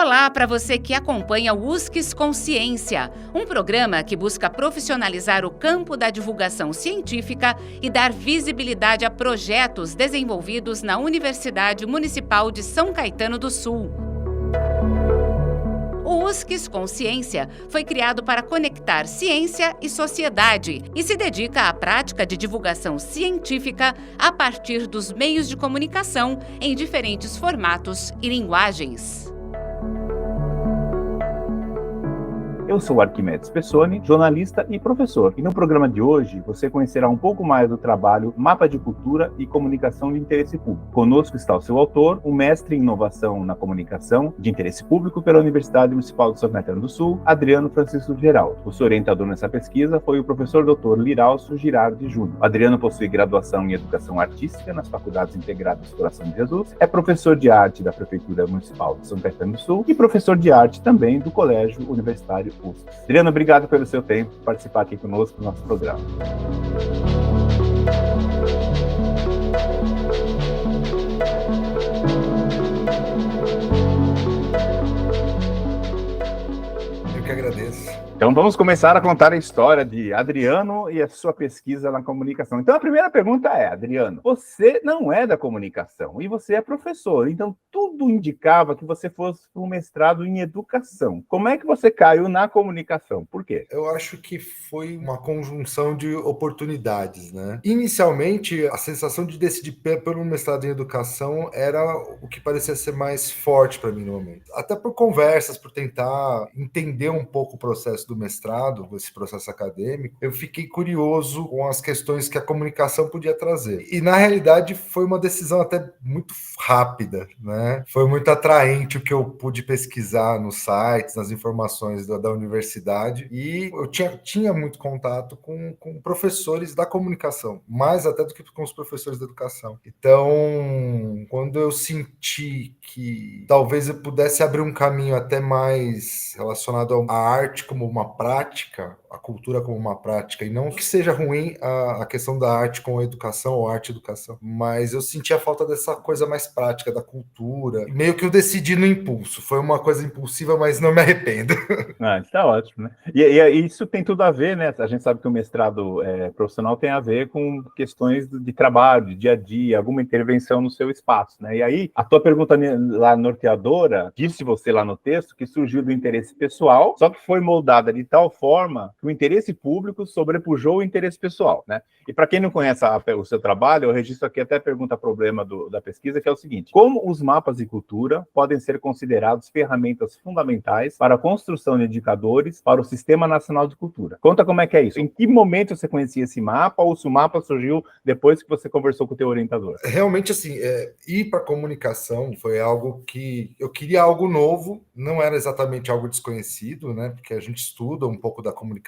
Olá para você que acompanha o USCS Consciência, um programa que busca profissionalizar o campo da divulgação científica e dar visibilidade a projetos desenvolvidos na Universidade Municipal de São Caetano do Sul. O USCS Consciência foi criado para conectar ciência e sociedade e se dedica à prática de divulgação científica a partir dos meios de comunicação em diferentes formatos e linguagens. Eu sou Arquimedes Pessoni, jornalista e professor. E no programa de hoje, você conhecerá um pouco mais do trabalho Mapa de Cultura e Comunicação de Interesse Público. Conosco está o seu autor, o mestre em Inovação na Comunicação de Interesse Público pela Universidade Municipal de São Caetano do Sul, Adriano Francisco Geraldo. O seu orientador nessa pesquisa foi o professor Dr. Liralcio Girardi Júnior. Adriano possui graduação em Educação Artística nas Faculdades Integradas Coração de Jesus, é professor de arte da Prefeitura Municipal de São Caetano do Sul e professor de arte também do Colégio Universitário USCS. Adriano, obrigado pelo seu tempo de participar aqui conosco do nosso programa. Eu que agradeço. Então vamos começar a contar a história de Adriano e a sua pesquisa na comunicação. Então a primeira pergunta é, Adriano, você não é da comunicação e você é professor, então tudo indicava que você fosse um mestrado em educação. Como é que você caiu na comunicação? Por quê? Eu acho que foi uma conjunção de oportunidades, né? Inicialmente, a sensação de decidir pelo mestrado em educação era o que parecia ser mais forte para mim no momento. Até por conversas, por tentar entender um pouco o processo do mestrado, esse processo acadêmico, eu fiquei curioso com as questões que a comunicação podia trazer. E, na realidade, foi uma decisão até muito rápida, né? Foi muito atraente o que eu pude pesquisar nos sites, nas informações da universidade, e eu tinha muito contato com professores da comunicação, mais até do que com os professores da educação. Então, quando eu senti que talvez eu pudesse abrir um caminho até mais relacionado à arte como uma prática, a cultura como uma prática, e não que seja ruim a questão da arte com a educação ou arte e educação, mas eu senti a falta dessa coisa mais prática da cultura. Meio que eu decidi no impulso. Foi uma coisa impulsiva, mas não me arrependo. Ah, isso tá ótimo, né? E isso tem tudo a ver, né? A gente sabe que o mestrado profissional tem a ver com questões de trabalho, de dia a dia, alguma intervenção no seu espaço, né? E aí, a tua pergunta lá norteadora, disse você lá no texto, que surgiu do interesse pessoal, só que foi moldada de tal forma que o interesse público sobrepujou o interesse pessoal, né? E para quem não conhece o seu trabalho, eu registro aqui até a pergunta-problema da pesquisa, que é o seguinte: como os mapas de cultura podem ser considerados ferramentas fundamentais para a construção de indicadores para o Sistema Nacional de Cultura? Conta como é que é isso. Em que momento você conhecia esse mapa, ou se o mapa surgiu depois que você conversou com o teu orientador? Realmente, assim, ir para a comunicação foi algo que eu queria, algo novo, não era exatamente algo desconhecido, né? Porque a gente estuda um pouco da comunicação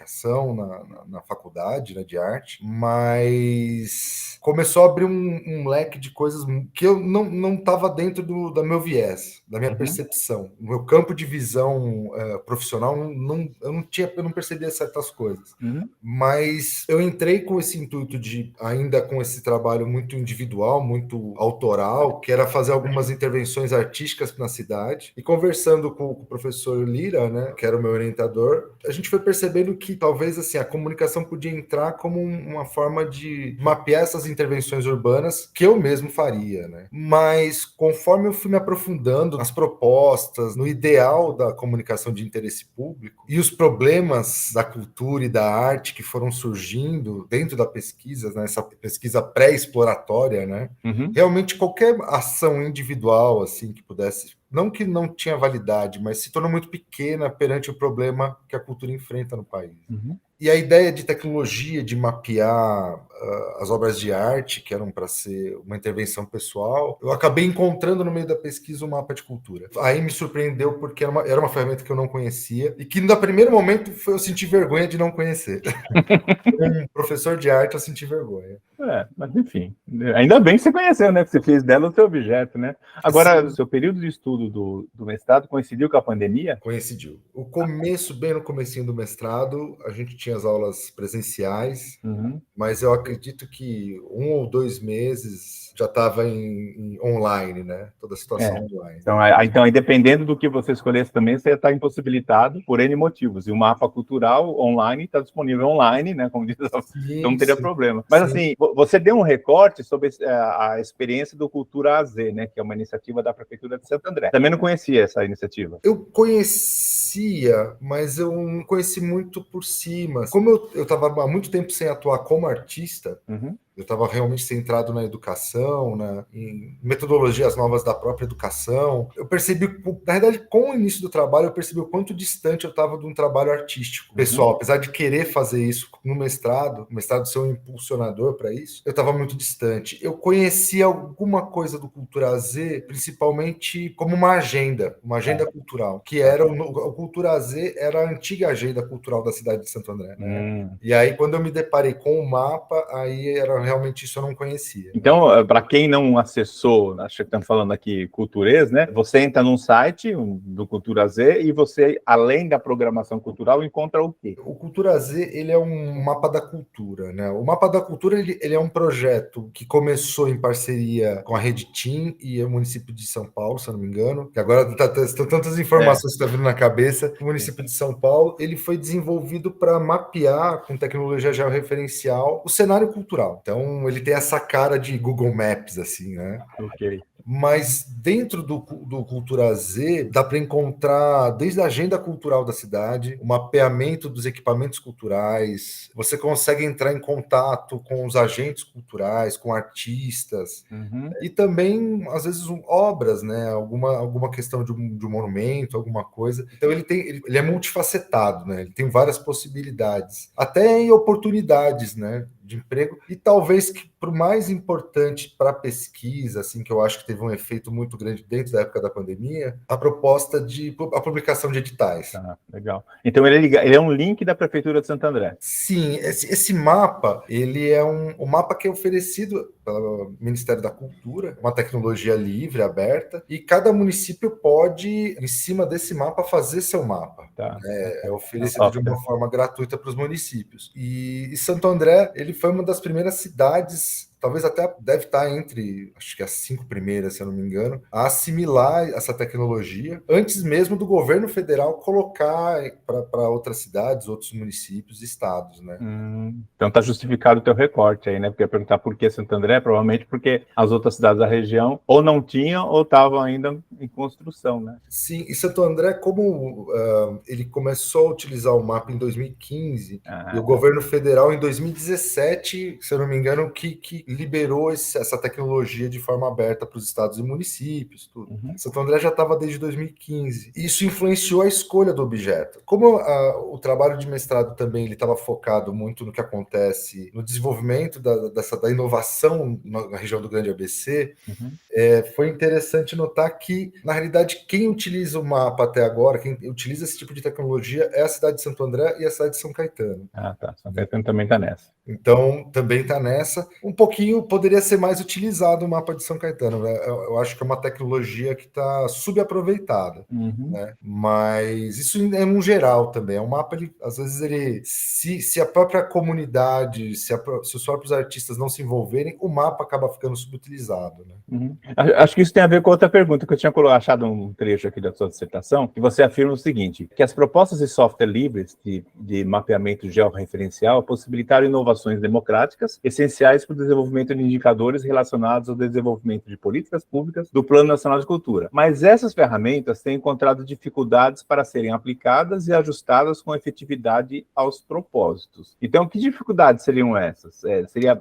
na faculdade, né, de arte, mas começou a abrir um leque de coisas que eu não estava dentro do meu viés, da minha percepção. O meu campo de visão profissional, eu não percebia certas coisas. Mas eu entrei com esse intuito de, ainda com esse trabalho muito individual, muito autoral, que era fazer algumas intervenções artísticas na cidade, e conversando com o professor Lira, né, que era o meu orientador, a gente foi percebendo que talvez assim a comunicação podia entrar como uma forma de mapear essas intervenções urbanas que eu mesmo faria, né? Mas conforme eu fui me aprofundando nas propostas, no ideal da comunicação de interesse público e os problemas da cultura e da arte que foram surgindo dentro da pesquisa, né, essa pesquisa pré-exploratória, né? Realmente qualquer ação individual assim que pudesse, não que não tinha validade, mas se tornou muito pequena perante o problema que a cultura enfrenta no país. E a ideia de tecnologia, de mapear as obras de arte, que eram para ser uma intervenção pessoal, eu acabei encontrando no meio da pesquisa o mapa de cultura. Aí me surpreendeu porque era uma ferramenta que eu não conhecia e que no primeiro momento eu senti vergonha de não conhecer. Como professor de arte, eu senti vergonha. Mas enfim, ainda bem que você conheceu, né? Que você fez dela o seu objeto, né? Agora, o seu período de estudo do mestrado coincidiu com a pandemia? Coincidiu. O começo, bem no comecinho do mestrado, a gente tinha as aulas presenciais, mas eu acredito que 1 ou 2 meses já estava em online, né? Toda a situação online. Então, aí, dependendo do que você escolhesse também, você está impossibilitado por N motivos. E o mapa cultural online está disponível online, né? Como diz, então não teria problema. Mas, assim, você deu um recorte sobre a experiência do Cultura AZ, né? Que é uma iniciativa da Prefeitura de Santo André. Também não conhecia essa iniciativa? Eu conhecia, mas eu não conheci muito por cima. Como eu estava há muito tempo sem atuar como artista, eu estava realmente centrado na educação, em metodologias novas da própria educação. Eu percebi, na verdade, com o início do trabalho, eu percebi o quanto distante eu estava de um trabalho artístico pessoal. Apesar de querer fazer isso no mestrado, o mestrado ser um impulsionador para isso, eu estava muito distante. Eu conhecia alguma coisa do Cultura Z, principalmente como uma agenda cultural, que era o Cultura Z era a antiga agenda cultural da cidade de Santo André. Né? E aí, quando eu me deparei com o mapa, aí era realmente isso eu não conhecia. Então, para quem não acessou, acho que estamos falando aqui Culturês, né? Você entra num site do Cultura Z e você, além da programação cultural, encontra o quê? O Cultura Z, ele é um mapa da cultura, né? O mapa da cultura, ele é um projeto que começou em parceria com a Rede TIM e o município de São Paulo, se eu não me engano, que agora estão tantas informações que estão vindo na cabeça. O município de São Paulo, ele foi desenvolvido para mapear, com tecnologia georreferencial, o cenário cultural. Então, ele tem essa cara de Google Maps, assim, né? Ok. Mas dentro do Cultura Z, dá para encontrar desde a agenda cultural da cidade, o mapeamento dos equipamentos culturais, você consegue entrar em contato com os agentes culturais, com artistas, e também, às vezes, obras, né? Alguma questão de um monumento, alguma coisa. Então, ele é multifacetado, né? Ele tem várias possibilidades, até em oportunidades, né? De emprego, e talvez que por mais importante para a pesquisa, assim, que eu acho que teve um efeito muito grande dentro da época da pandemia, a proposta a publicação de editais. Legal. Então ele é um link da Prefeitura de Santo André. Sim, esse mapa, ele é um mapa que é oferecido pelo Ministério da Cultura, uma tecnologia livre, aberta, e cada município pode, em cima desse mapa, fazer seu mapa. É oferecido de uma forma gratuita para os municípios. E Santo André, ele foi uma das primeiras cidades, talvez até deve estar entre, acho que as 5 primeiras, se eu não me engano, a assimilar essa tecnologia, antes mesmo do governo federal colocar para outras cidades, outros municípios e estados, né? Então está justificado o teu recorte aí, né? Porque ia perguntar por que Santo André, provavelmente porque as outras cidades da região ou não tinham ou estavam ainda em construção, né? Sim, e Santo André, como ele começou a utilizar o mapa em 2015, e o governo federal em 2017, se eu não me engano, que liberou essa tecnologia de forma aberta para os estados e municípios, tudo. Santo André já estava desde 2015. Isso influenciou a escolha do objeto. Como o trabalho de mestrado também ele estava focado muito no que acontece no desenvolvimento da inovação na região do Grande ABC, foi interessante notar que, na realidade, quem utiliza o mapa até agora, quem utiliza esse tipo de tecnologia é a cidade de Santo André e a cidade de São Caetano. São Caetano também está nessa. Então, também está nessa. Um pouquinho poderia ser mais utilizado o mapa de São Caetano. Né? Eu acho que é uma tecnologia que está subaproveitada. Né? Mas isso é no geral também. É um mapa, às vezes, se a própria comunidade, se os próprios artistas não se envolverem, o mapa acaba ficando subutilizado. Né? Acho que isso tem a ver com outra pergunta, que eu tinha achado um trecho aqui da sua dissertação, que você afirma o seguinte, que as propostas de software livres de mapeamento georreferencial possibilitaram inovações democráticas essenciais para o desenvolvimento de indicadores relacionados ao desenvolvimento de políticas públicas do Plano Nacional de Cultura. Mas essas ferramentas têm encontrado dificuldades para serem aplicadas e ajustadas com efetividade aos propósitos. Então, que dificuldades seriam essas? Seria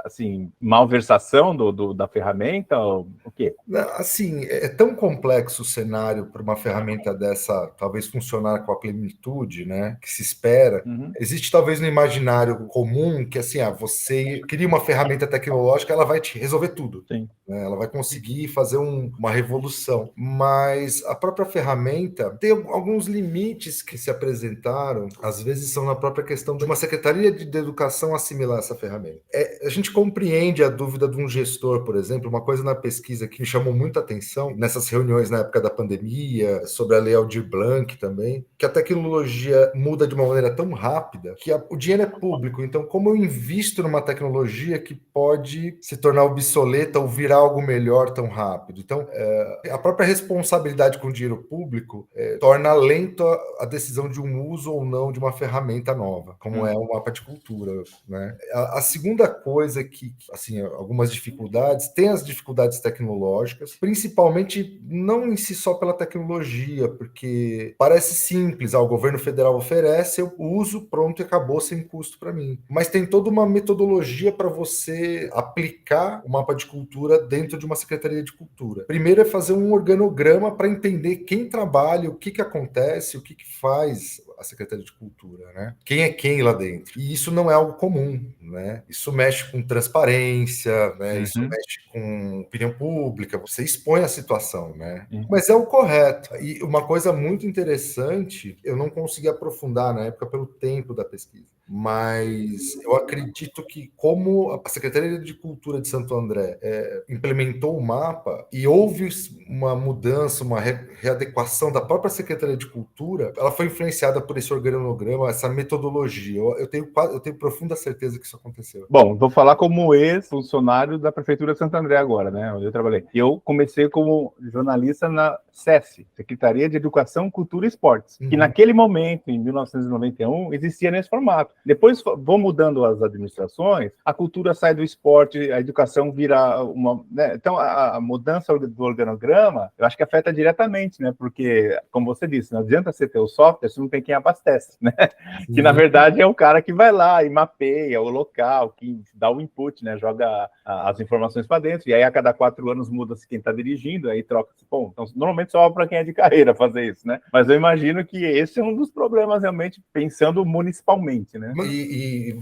assim, malversação da ferramenta? Ou o quê? Assim, é tão complexo o cenário para uma ferramenta dessa talvez funcionar com a plenitude, né, que se espera. Existe talvez no imaginário comum que assim, você cria uma ferramenta tecnológica, ela vai te resolver tudo. Sim. Né? Ela vai conseguir fazer uma revolução. Mas a própria ferramenta tem alguns limites que se apresentaram, às vezes são na própria questão de uma secretaria de educação assimilar essa ferramenta. A gente compreende a dúvida de um gestor, por exemplo. Uma coisa na pesquisa que me chamou muita atenção, nessas reuniões na época da pandemia, sobre a Lei Aldir Blanc também, que a tecnologia muda de uma maneira tão rápida que o dinheiro é público. Então, como eu invisto numa tecnologia que pode se tornar obsoleta ou virar algo melhor tão rápido? Então, a própria responsabilidade com o dinheiro público torna lento a decisão de um uso ou não de uma ferramenta nova, como é o mapa de cultura, né? A segunda coisa que, assim, algumas dificuldades, tem as dificuldades tecnológicas, principalmente não em si só pela tecnologia, porque parece simples, o governo federal oferece, eu uso, pronto, e acabou sem custo para mim. Mas tem toda uma metodologia para você aplicar o mapa de cultura dentro de uma Secretaria de Cultura. Primeiro é fazer um organograma para entender quem trabalha, o que acontece, o que faz a Secretaria de Cultura, né? Quem é quem lá dentro. E isso não é algo comum, né? Isso mexe com transparência, né? Isso mexe com opinião pública, você expõe a situação, né? Mas é o correto. E uma coisa muito interessante, eu não consegui aprofundar na época pelo tempo da pesquisa, mas eu acredito que como a Secretaria de Cultura de Santo André implementou o mapa e houve uma mudança, uma readequação da própria Secretaria de Cultura, ela foi influenciada por esse organograma, essa metodologia. Eu tenho profunda certeza que isso aconteceu. Bom, vou falar como ex-funcionário da Prefeitura de Santo André agora, né, onde eu trabalhei. Eu comecei como jornalista na SESC, Secretaria de Educação, Cultura e Esportes, que naquele momento, em 1991, existia nesse formato. Depois vão mudando as administrações, a cultura sai do esporte, a educação vira uma... né? Então, a mudança do organograma, eu acho que afeta diretamente, né? Porque, como você disse, não adianta você ter o software se não tem quem abastece, né? Que, na verdade, é o cara que vai lá e mapeia o local, que dá o input, né? Joga as informações para dentro, e aí a cada 4 anos muda-se quem está dirigindo, aí troca-se. Bom, então, normalmente só para quem é de carreira fazer isso, né? Mas eu imagino que esse é um dos problemas, realmente, pensando municipalmente, né? E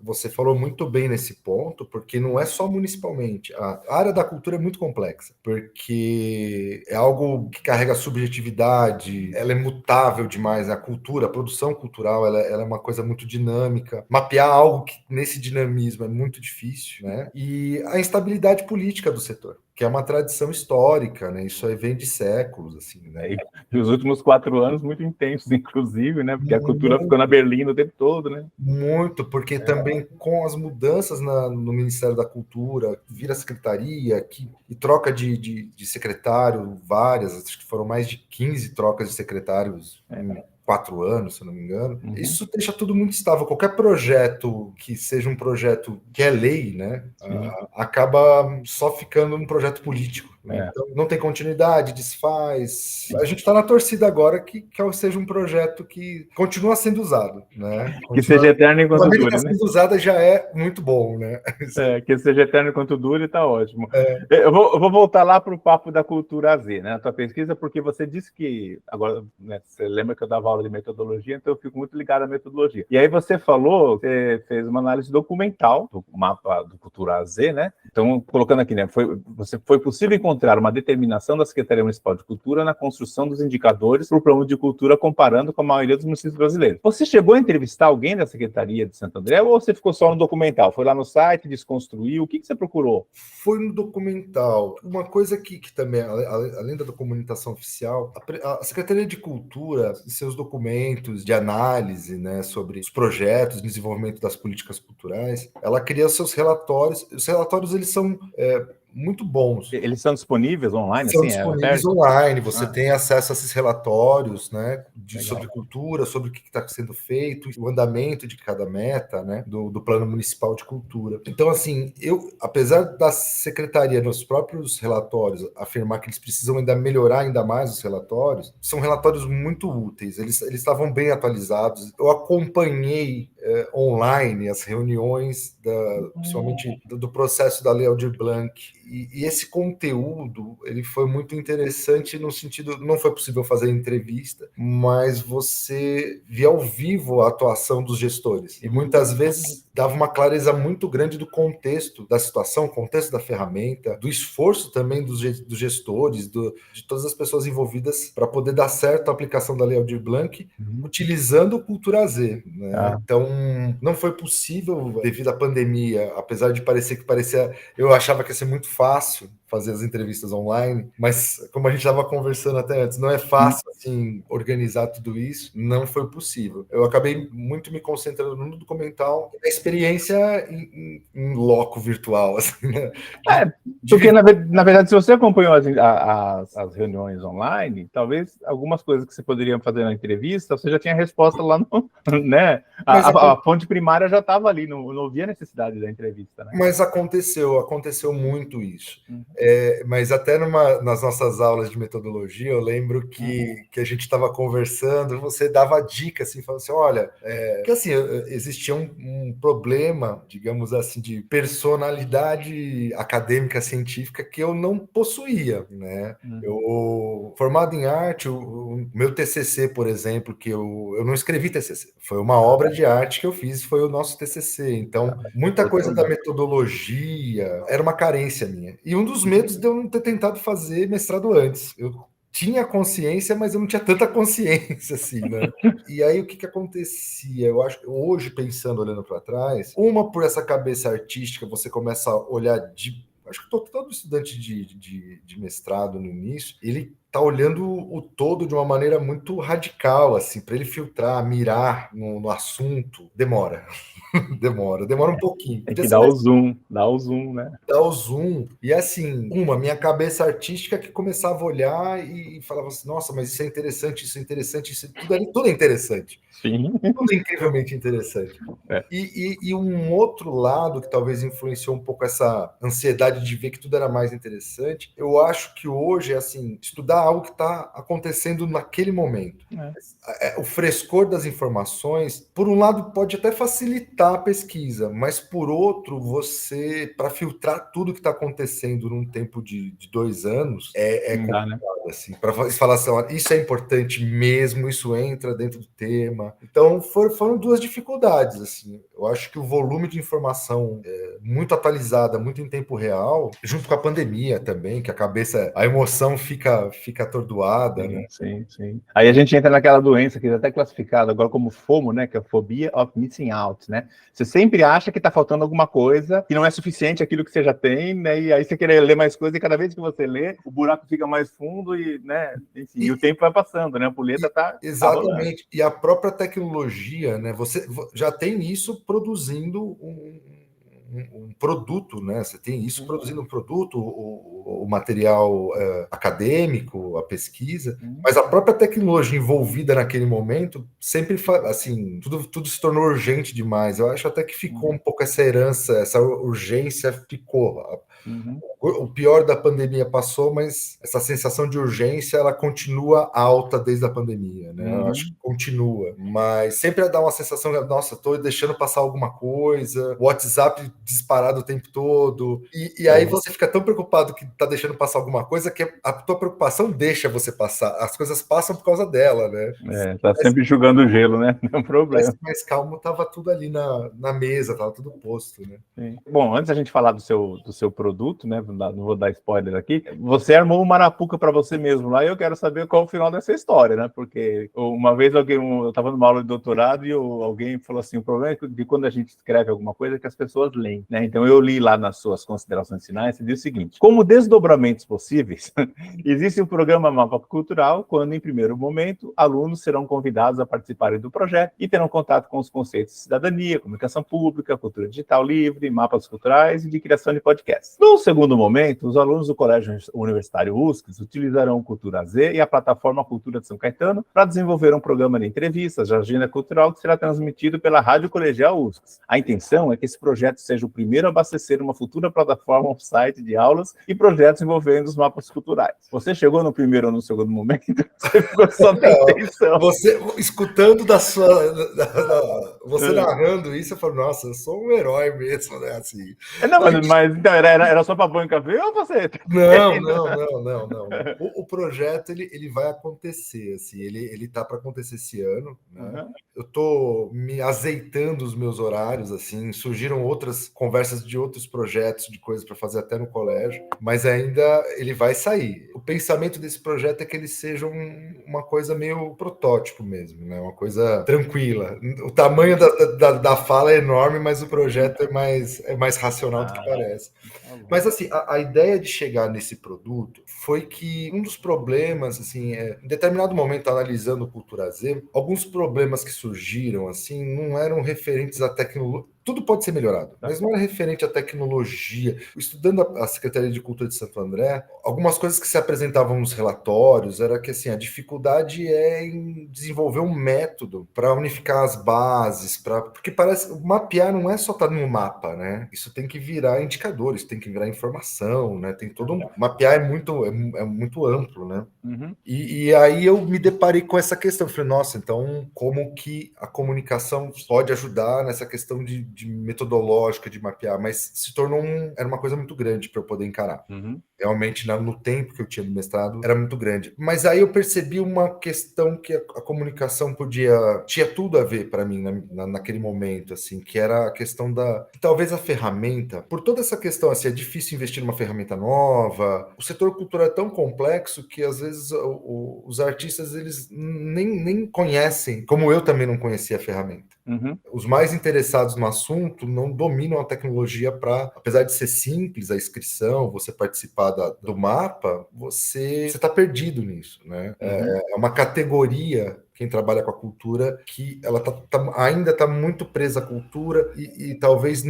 você falou muito bem nesse ponto, porque não é só municipalmente. A área da cultura é muito complexa, porque é algo que carrega subjetividade, ela é mutável demais. A cultura, a produção cultural, ela é uma coisa muito dinâmica. Mapear algo que nesse dinamismo é muito difícil, né? E a instabilidade política do setor, que é uma tradição histórica, né? Isso aí vem de séculos, assim, né? E os últimos 4 anos muito intensos, inclusive, né? Porque a cultura ficou na Berlim o tempo todo, né? Muito, porque também com as mudanças no Ministério da Cultura, vira secretaria e troca de secretário, várias, acho que foram mais de 15 trocas de secretários em 4 anos, se eu não me engano. Isso deixa tudo muito estável. Qualquer projeto que seja um projeto que é lei, né, acaba só ficando um projeto político. Então, não tem continuidade, desfaz. A gente está na torcida agora que seja um projeto que continua sendo usado, né? Que seja eterno enquanto dure, né? Sendo usada já é muito bom, né? Que seja eterno enquanto dure, tá ótimo. Eu vou voltar lá para o papo da cultura AZ, né? A tua pesquisa, porque você disse que agora, né, você lembra que eu dava aula de metodologia, então eu fico muito ligado à metodologia. E aí você falou, você fez uma análise documental do mapa do Cultura AZ, né? Então, colocando aqui, né? Foi possível encontrar uma determinação da Secretaria Municipal de Cultura na construção dos indicadores para o plano de cultura, comparando com a maioria dos municípios brasileiros. Você chegou a entrevistar alguém da Secretaria de Santo André ou você ficou só no documental? Foi lá no site, desconstruiu? O que você procurou? Foi no documental. Uma coisa que também, além da documentação oficial, a Secretaria de Cultura e seus documentos de análise, né, sobre os projetos de desenvolvimento das políticas culturais, ela cria seus relatórios. Os relatórios, eles são muito bons. Eles são disponíveis online? São assim, disponíveis online, você tem acesso a esses relatórios, né, sobre cultura, sobre o que está sendo feito, o andamento de cada meta, né, do Plano Municipal de Cultura. Então, assim, apesar da Secretaria, nos próprios relatórios, afirmar que eles precisam ainda melhorar ainda mais os relatórios, são relatórios muito úteis, eles estavam bem atualizados. Eu acompanhei online as reuniões, principalmente do processo da Lei Aldir Blanc, e esse conteúdo, ele foi muito interessante no sentido, não foi possível fazer entrevista, mas você via ao vivo a atuação dos gestores. E muitas vezes dava uma clareza muito grande do contexto da situação, contexto da ferramenta, do esforço também dos gestores, de todas as pessoas envolvidas para poder dar certo a aplicação da Lei Aldir Blanc, utilizando Cultura Z, né? Então, não foi possível, devido à pandemia, apesar de parecia, eu achava que ia ser muito fácil fazer as entrevistas online, mas como a gente estava conversando até antes, não é fácil assim organizar tudo isso, não foi possível. Eu acabei muito me concentrando no documental, na experiência em loco virtual, assim, né? Porque na verdade, se você acompanhou as reuniões online, talvez algumas coisas que você poderia fazer na entrevista, você já tinha resposta lá no, né? A fonte primária já estava ali, não havia necessidade da entrevista, né? Mas aconteceu muito isso. Mas até nas nossas aulas de metodologia, eu lembro que a gente estava conversando, você dava dica, assim, falando assim, olha, que assim, existia um problema, digamos assim, de personalidade acadêmica, científica, que eu não possuía, né? Eu, formado em arte, o meu TCC, por exemplo, que eu não escrevi TCC, foi uma obra de arte que eu fiz, foi o nosso TCC. Então, muita coisa da metodologia era uma carência minha. E um dos medos de eu não ter tentado fazer mestrado antes. Eu tinha consciência, mas eu não tinha tanta consciência, assim, né? E aí, o que acontecia? Eu acho que hoje, pensando, olhando para trás, por essa cabeça artística, você começa a olhar acho que todo estudante de mestrado no início, ele tá olhando o todo de uma maneira muito radical, assim, para ele filtrar, mirar no assunto, demora um pouquinho. Tem que dar o zoom, né? Dar o zoom. E assim, minha cabeça artística que começava a olhar e falava assim, nossa, mas isso é interessante, tudo é interessante. Sim. Tudo é incrivelmente interessante. E um outro lado que talvez influenciou um pouco essa ansiedade de ver que tudo era mais interessante, eu acho que hoje é assim, estudar algo que está acontecendo naquele momento. O frescor das informações, por um lado, pode até facilitar a pesquisa, mas por outro, você, para filtrar tudo que está acontecendo num tempo de 2 anos, complicado, né? Assim, para falar assim, isso é importante mesmo, isso entra dentro do tema. Então, foram duas dificuldades, assim. Eu acho que o volume de informação muito atualizada, muito em tempo real, junto com a pandemia também, que a emoção fica atordoada, sim, né? Sim. Aí a gente entra naquela doença que é até classificada agora como FOMO, né? Que é Phobia of Missing Out, né? Você sempre acha que está faltando alguma coisa, que não é suficiente aquilo que você já tem, né? E aí você quer ler mais coisa, e cada vez que você lê, o buraco fica mais fundo e, né? Enfim, e o tempo vai passando, né? A puleta tá. Exatamente. Tá, e a própria tecnologia, né? Você já tem isso produzindo um produto, né? Você tem isso produzindo um produto, o material acadêmico, a pesquisa, mas a própria tecnologia envolvida naquele momento sempre, assim, tudo se tornou urgente demais. Eu acho até que ficou um pouco essa herança, essa urgência ficou. O pior da pandemia passou, mas essa sensação de urgência, ela continua alta desde a pandemia, né? Eu acho que continua, mas sempre dá uma sensação de, nossa, estou deixando passar alguma coisa, o WhatsApp disparado o tempo todo, e aí você fica tão preocupado que está deixando passar alguma coisa que a tua preocupação deixa você passar, as coisas passam por causa dela, né? Tá sempre jogando o gelo, né? Não é um problema. Mais calmo, estava tudo ali na mesa, estava tudo posto, né? Sim. Bom, antes a gente falar do seu produto, né? Não vou dar spoiler aqui. Você armou uma arapuca para você mesmo lá e eu quero saber qual é o final dessa história, né? Porque uma vez eu estava numa aula de doutorado e alguém falou assim, o problema é de quando a gente escreve alguma coisa é que as pessoas leem, né? Então eu li lá nas suas considerações finais e diz o seguinte: como desdobramentos possíveis, existe um programa Mapa Cultural, quando em primeiro momento alunos serão convidados a participarem do projeto e terão contato com os conceitos de cidadania, comunicação pública, cultura digital livre, mapas culturais e de criação de podcasts. No segundo momento, os alunos do Colégio Universitário USCS utilizarão Cultura Z e a plataforma Cultura de São Caetano para desenvolver um programa de entrevistas de agenda cultural que será transmitido pela Rádio Colegial USCS. A intenção é que esse projeto seja o primeiro a abastecer uma futura plataforma off-site de aulas e projetos envolvendo os mapas culturais. Você chegou no primeiro ou no segundo momento? Você ficou só na intenção. Você, escutando você narrando isso, eu falo, nossa, eu sou um herói mesmo, né? Assim. Não, mas então, era Era só para pôr em café ou você? Não. O projeto ele vai acontecer, assim, ele tá para acontecer esse ano, né? Uhum. Eu tô me azeitando os meus horários, assim, surgiram outras conversas de outros projetos, de coisas para fazer até no colégio, mas ainda ele vai sair. O pensamento desse projeto é que ele seja uma coisa meio protótipo mesmo, né? Uma coisa tranquila. O tamanho da fala é enorme, mas o projeto é mais racional do que parece. Mas assim, a ideia de chegar nesse produto foi que um dos problemas, assim, em determinado momento, analisando o Cultura Z, alguns problemas que surgiram, assim, não eram referentes à tecnologia. Tudo pode ser melhorado, mas não era referente à tecnologia. Estudando a Secretaria de Cultura de Santo André, algumas coisas que se apresentavam nos relatórios era que assim, a dificuldade é em desenvolver um método para unificar as bases, porque parece mapear não é só estar no mapa, né? Isso tem que virar indicadores, tem que virar informação, né? Tem todo mapear é muito amplo, né? Uhum. E aí eu me deparei com essa questão. Falei, nossa, então como que a comunicação pode ajudar nessa questão de metodológica de mapear? Mas se tornou era uma coisa muito grande para eu poder encarar. Uhum. Realmente, no tempo que eu tinha no mestrado, era muito grande. Mas aí eu percebi uma questão que a comunicação tinha tudo a ver para mim naquele momento, assim, que era a questão talvez a ferramenta, por toda essa questão, assim, é difícil investir numa ferramenta nova, o setor cultural é tão complexo que às vezes os artistas, eles nem conhecem, como eu também não conhecia a ferramenta. Uhum. Os mais interessados no assunto não dominam a tecnologia apesar de ser simples a inscrição, você participar do mapa, você está perdido nisso, né? Uhum. É uma categoria, quem trabalha com a cultura, que ela ainda está muito presa à cultura e talvez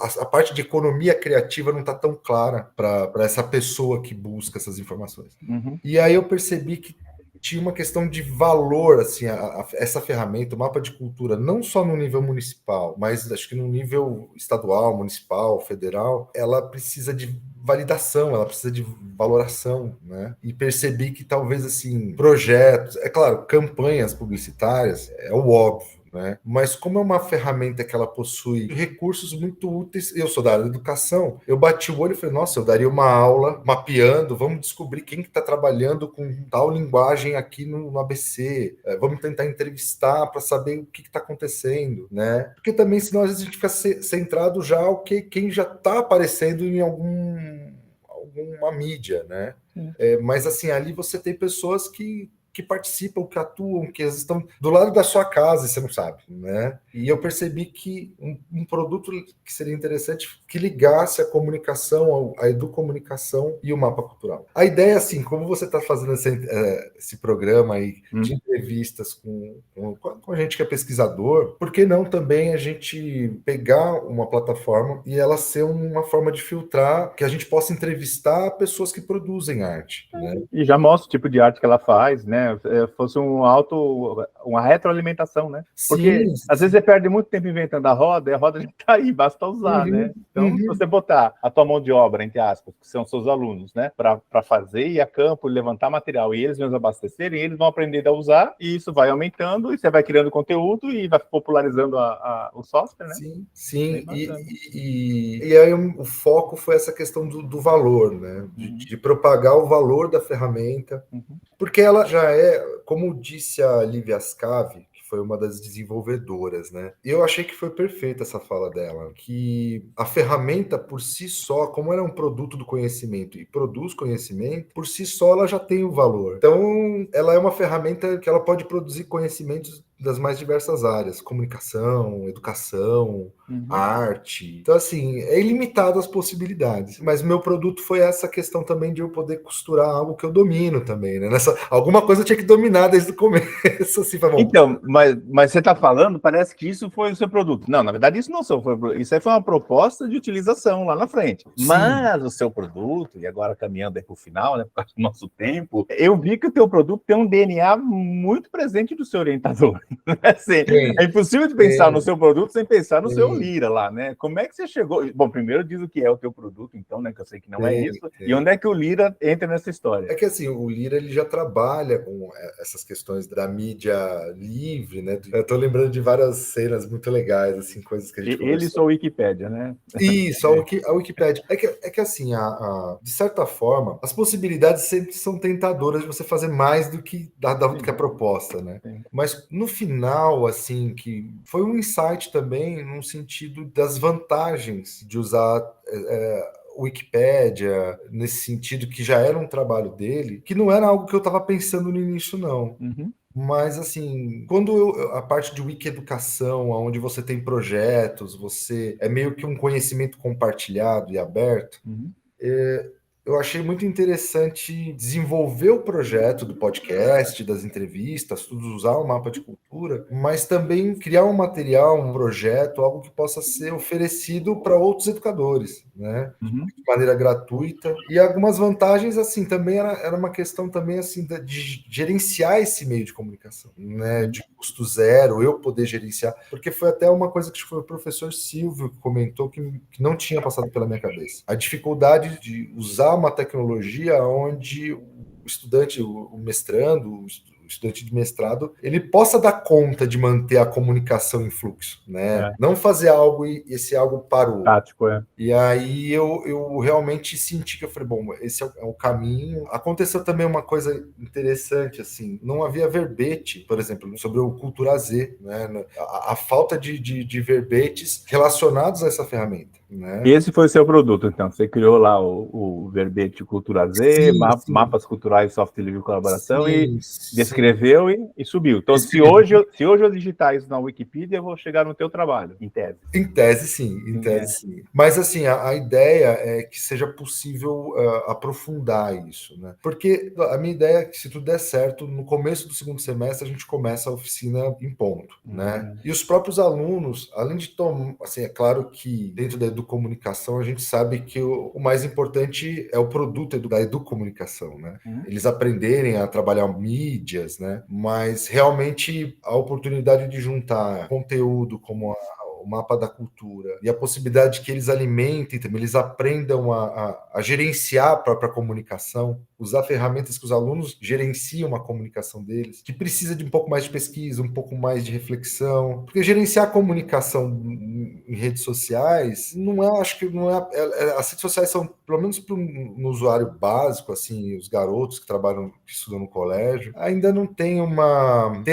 a parte de economia criativa não está tão clara para essa pessoa que busca essas informações. Uhum. E aí eu percebi que tinha uma questão de valor, assim, essa ferramenta, o mapa de cultura, não só no nível municipal, mas acho que no nível estadual, municipal, federal, ela precisa de validação, ela precisa de valoração, né? E percebi que talvez, assim, projetos, é claro, campanhas publicitárias é o óbvio, né? Mas como é uma ferramenta que ela possui recursos muito úteis, eu sou da área da educação, eu bati o olho e falei, nossa, eu daria uma aula mapeando, vamos descobrir quem que está trabalhando com tal linguagem aqui no ABC, vamos tentar entrevistar para saber o que está acontecendo, né? Porque também, senão, às vezes a gente fica centrado já quem já está aparecendo em alguma mídia, né? Mas assim, ali você tem pessoas que participam, que atuam, que estão do lado da sua casa e você não sabe, né? E eu percebi que um produto que seria interessante que ligasse a comunicação, a educomunicação e o mapa cultural. A ideia, assim, como você está fazendo esse programa aí de entrevistas com a gente que é pesquisador, por que não também a gente pegar uma plataforma e ela ser uma forma de filtrar, que a gente possa entrevistar pessoas que produzem arte, né? E já mostra o tipo de arte que ela faz, né? Fosse uma retroalimentação, né? Porque às vezes você perde muito tempo inventando a roda e a roda já está aí, basta usar, né? Então, se você botar a tua mão de obra, entre aspas, que são seus alunos, né? Para fazer, ir a campo, levantar material e eles mesmos abastecerem, eles vão aprender a usar e isso vai aumentando e você vai criando conteúdo e vai popularizando o software, né? Sim. E aí o foco foi essa questão do valor, né? De propagar o valor da ferramenta, porque ela já como disse a Lívia Ascavi, que foi uma das desenvolvedoras, né? Eu achei que foi perfeita essa fala dela, que a ferramenta por si só, como ela é um produto do conhecimento e produz conhecimento, por si só ela já tem o valor. Então, ela é uma ferramenta que ela pode produzir conhecimentos das mais diversas áreas, comunicação, educação, arte. Então, assim, é ilimitado as possibilidades. Mas meu produto foi essa questão também de eu poder costurar algo que eu domino também, né? Alguma coisa eu tinha que dominar desde o começo, assim, Então, mas você está falando, parece que isso foi o seu produto. Não, na verdade, isso não foi. Isso aí foi uma proposta de utilização lá na frente. Sim. Mas o seu produto, e agora caminhando aí para o final, né, por causa do nosso tempo, eu vi que o teu produto tem um DNA muito presente do seu orientador. Assim, Sim, é impossível de pensar no sim, seu produto sem pensar no seu sim, Lira lá, né? Como é que você chegou? Bom, primeiro diz o que é o teu produto, então, né? Que eu sei que não é sim, isso. E sim. onde é que o Lira entra nessa É história? que assim, o Lira ele já trabalha com essas questões da mídia livre, né? Eu tô lembrando de várias cenas muito legais, assim, coisas que a gente Ele conversou. sou Wikipédia, né? Isso, a Wikipédia. É que assim, de certa forma, as possibilidades sempre são tentadoras de você fazer mais do que, do que a Sim, proposta, né? sim. Mas no final, assim, que foi um insight também no sentido das vantagens de usar Wikipédia, nesse sentido que já era um trabalho dele, que não era algo que eu estava pensando no início, não. Uhum, Mas, assim, quando a parte de wiki educação, onde você tem projetos, você é meio que um conhecimento compartilhado e aberto, uhum. eu achei muito interessante desenvolver o projeto do podcast, das entrevistas, tudo usar o mapa de cultura, mas também criar um material, um projeto, algo que possa ser oferecido para outros educadores, né? Uhum. De maneira gratuita. E algumas vantagens, assim, também era uma questão também, assim, de gerenciar esse meio de comunicação, né? Sim. De custo zero, eu poder gerenciar, porque foi até uma coisa que foi o professor Silvio que comentou que não tinha passado pela minha cabeça. A dificuldade de usar uma tecnologia onde o estudante, o mestrando, o estudante de mestrado, ele possa dar conta de manter a comunicação em fluxo, né? É, Não fazer algo e esse algo parou. tático, é. E aí eu realmente senti que eu falei, bom, esse é o caminho. Aconteceu também uma coisa interessante, assim, não havia verbete, por exemplo, sobre o Cultura Z, né? A falta de verbetes relacionados a essa ferramenta, né? Esse foi o seu produto, então. Você criou lá o verbete Cultura Z, Sim, sim, mapas culturais, software livre colaboração e sim, sim. descreveu e subiu. Então, Escrevi. se hoje eu digitar isso na Wikipedia, eu vou chegar no teu trabalho, em tese. Em tese, sim, em Sim, tese, é. sim. Mas, assim, a ideia é que seja possível aprofundar isso, né? Porque a minha ideia é que, se tudo der certo, no começo do segundo semestre, a gente começa a oficina em ponto, né? E os próprios alunos, além de tomar, assim, é claro que dentro da educomunicação, a gente sabe que o mais importante é o produto da educomunicação, né? Uhum. Eles aprenderem a trabalhar mídias, né? Mas realmente a oportunidade de juntar conteúdo como o mapa da cultura e a possibilidade que eles alimentem também, eles aprendam a gerenciar a própria comunicação, usar ferramentas que os alunos gerenciam a comunicação deles, que precisa de um pouco mais de pesquisa, um pouco mais de reflexão, porque gerenciar a comunicação em redes sociais não é, acho que não é, as redes sociais são, pelo menos no usuário básico, assim, os garotos que trabalham, que estudam no colégio, ainda não tem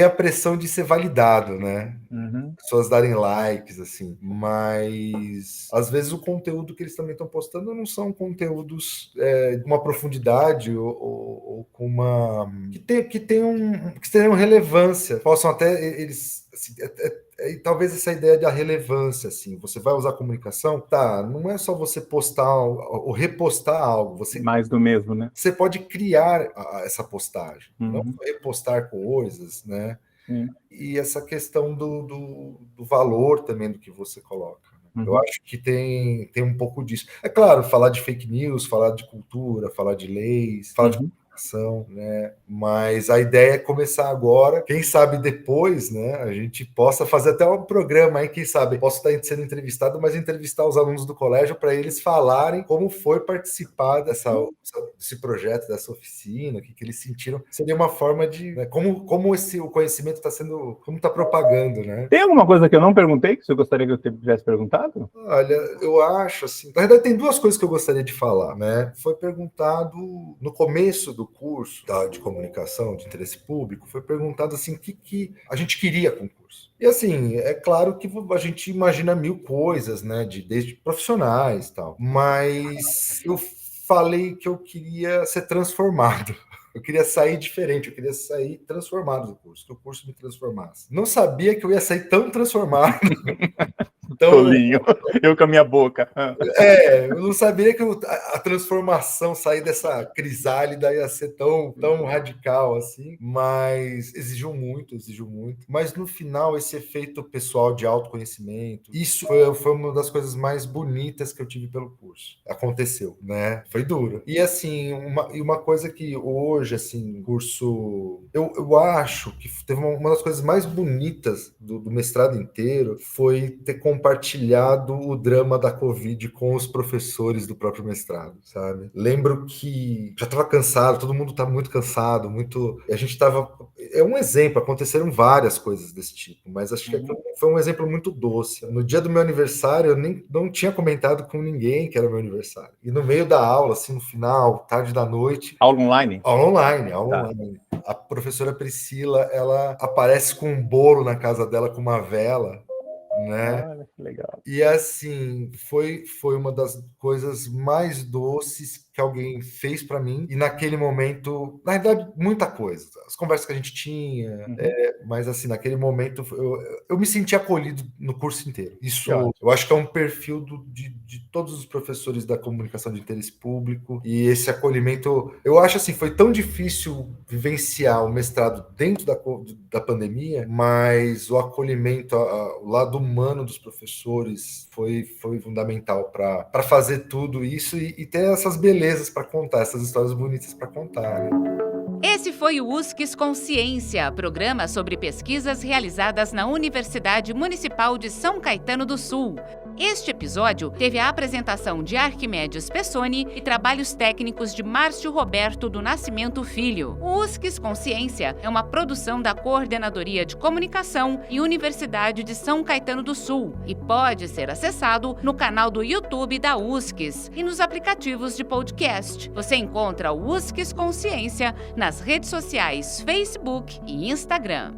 a pressão de ser validado, né? Uhum. Pessoas darem likes, assim, mas às vezes o conteúdo que eles também estão postando não são conteúdos de uma profundidade ou com uma que tenham relevância, possam até eles assim, talvez essa ideia da relevância, assim, você vai usar comunicação, tá? Não é só você postar ou repostar algo, Mais do mesmo, né? você pode criar essa postagem, não Uhum. só repostar coisas, né? Sim. E essa questão do valor também do que você coloca. Né? Eu Uhum. acho que tem um pouco disso. É claro, falar de fake news, falar de cultura, falar de leis, falar de Uhum. comunicação, né? Mas a ideia é começar agora. Quem sabe depois, né? A gente possa fazer até um programa aí, quem sabe posso estar sendo entrevistado, mas entrevistar os alunos do colégio para eles falarem como foi participar desse projeto, dessa oficina, o que eles sentiram. Seria uma forma de, né, como o conhecimento está sendo, como está propagando, né? Tem alguma coisa que eu não perguntei que você gostaria que eu tivesse perguntado? Olha, eu acho assim. Na verdade, tem duas coisas que eu gostaria de falar, né? Foi perguntado no começo do curso de comunicação de interesse público, foi perguntado assim, o que a gente queria com o curso. E assim, é claro que a gente imagina mil coisas, né? Desde profissionais e tal. Mas eu falei que eu queria ser transformado. Eu queria sair diferente, eu queria sair transformado do curso, que o curso me transformasse. Não sabia que eu ia sair tão transformado Tolinho, eu com a minha boca. Eu não sabia que a transformação, sair dessa crisálida ia ser tão radical assim, mas exigiu muito. Mas no final, esse efeito pessoal de autoconhecimento, isso foi uma das coisas mais bonitas que eu tive pelo curso. Aconteceu, né? Foi duro. E assim, uma coisa que hoje, assim, curso... Eu acho que teve uma das coisas mais bonitas do mestrado inteiro foi ter compartilhado o drama da Covid com os professores do próprio mestrado, sabe? Lembro que já estava cansado, todo mundo tá muito cansado, a gente estava... É um exemplo, aconteceram várias coisas desse tipo, mas acho que foi um exemplo muito doce. No dia do meu aniversário, eu não tinha comentado com ninguém que era meu aniversário. E no meio da aula, assim, no final, tarde da noite... Aula online? Aula online. A professora Priscila, ela aparece com um bolo na casa dela com uma vela, né? Olha que legal. E assim, foi uma das coisas mais doces que alguém fez para mim. E naquele momento, na verdade, muita coisa. As conversas que a gente tinha, mas assim, naquele momento eu me senti acolhido no curso inteiro. Isso eu acho que é um perfil de todos os professores da comunicação de interesse público. E esse acolhimento, eu acho assim, foi tão difícil vivenciar o mestrado dentro da pandemia, mas o acolhimento, o lado humano dos professores foi fundamental para fazer tudo isso e ter essas belezas para contar, essas histórias bonitas para contar, né? Esse foi o USCS Consciência, programa sobre pesquisas realizadas na Universidade Municipal de São Caetano do Sul. Este episódio teve a apresentação de Arquimedes Pessoni e trabalhos técnicos de Márcio Roberto do Nascimento Filho. O USCS Consciência é uma produção da Coordenadoria de Comunicação e Universidade de São Caetano do Sul e pode ser acessado no canal do YouTube da USCS e nos aplicativos de podcast. Você encontra o USCS Consciência nas redes sociais Facebook e Instagram.